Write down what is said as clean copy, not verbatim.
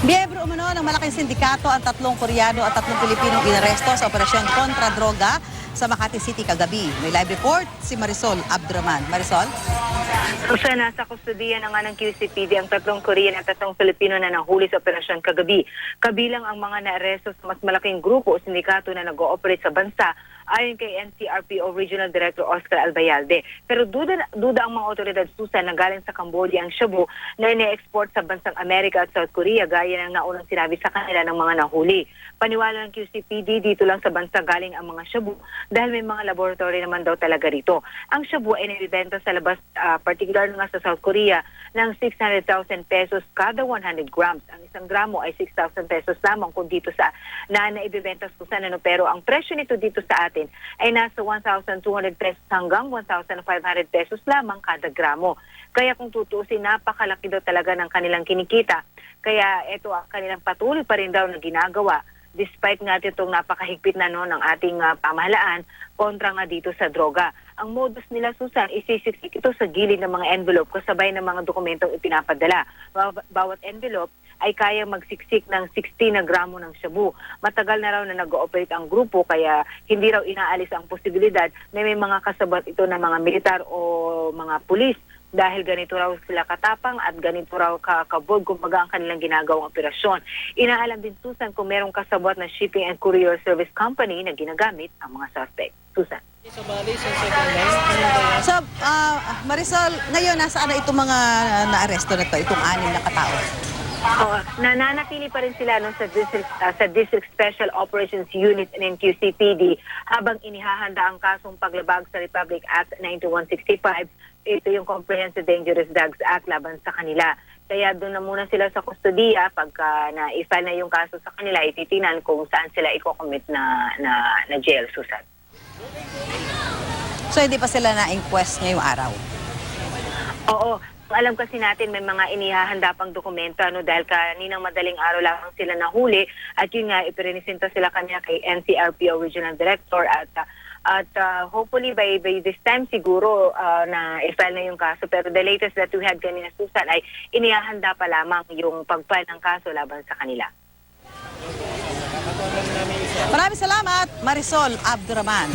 Miyembro umano ng malaking sindikato ang 3 Koreano at 3 Pilipinong inaresto sa operasyon kontra droga sa Makati City kagabi. May live report si Marisol Abduraman. Marisol? Sa nasa kustudiya na nga ng QCPD ang 3 Korean at 3 Pilipino na nahuli sa operasyon kagabi. Kabilang ang mga naaresto sa mas malaking grupo o sindikato na nag-ooperate sa bansa ayon kay NCRPO Regional Director Oscar Albayalde. Pero duda ang mga otoridad Susan na galing sa Cambodia ang shabu na ine-export sa bansang Amerika at South Korea gaya ng naunang sinabi sa kanila ng mga nahuli. Paniwala ng QCPD dito lang sa bansa galing ang mga shabu dahil may mga laboratory naman daw talaga rito. Ang shabu ay nabibenta sa labas, particular nga sa South Korea, ng 600,000 pesos kada 100 grams. Ang isang gramo ay 6,000 pesos lamang kung dito sa naibibenta Susan. Pero ang presyo nito dito sa atin ay nasa 1,200 pesos hanggang 1,500 pesos lamang kada gramo. Kaya kung tutuusin, napakalaki daw talaga ng kanilang kinikita. Kaya ito ang kanilang patuloy pa rin daw na ginagawa despite nga itong napakahigpit na ng ating pamahalaan kontra nga dito sa droga. Ang modus nila, Susan, isisiksik ito sa gilid ng mga envelope kasabay ng mga dokumentong ipinapadala. Bawat envelope ay kaya magsiksik ng 60 na gramo ng shabu. Matagal na raw na nag-ooperate ang grupo kaya hindi raw inaalis ang posibilidad na may mga kasabot ito ng mga militar o mga pulis dahil ganito raw sila katapang at ganito raw kakabog kumbaga ang kanilang ginagawang operasyon. Inaalam din, Susan, kung merong kasabot na shipping and courier service company na ginagamit ang mga suspect. Susan. So, Marisol, ngayon nasaan na itong mga naaresto na ito, itong 6 na katao? Nananatili pa rin sila sa District Special Operations Unit ng QCPD habang inihahanda ang kasong paglabag sa Republic Act 9165. Ito yung Comprehensive Dangerous Drugs Act laban sa kanila. Kaya doon na muna sila sa kustodiya pagka na-file na yung kaso sa kanila, ititingnan kung saan sila i-commit na jail, Susan. So, hindi pa sila na-inquest ngayong araw? Oo. Alam kasi natin may mga inihahanda pang dokumento dahil kaninang madaling araw lamang sila nahuli at yun nga ipirenisenta sila kanya kay NCRPO Regional Director at hopefully by this time siguro na i-file na yung kaso, pero the latest that we had kanina, Susan, ay inihahanda pa lamang yung pag-file ng kaso laban sa kanila. Maraming salamat, Marisol Abduraman.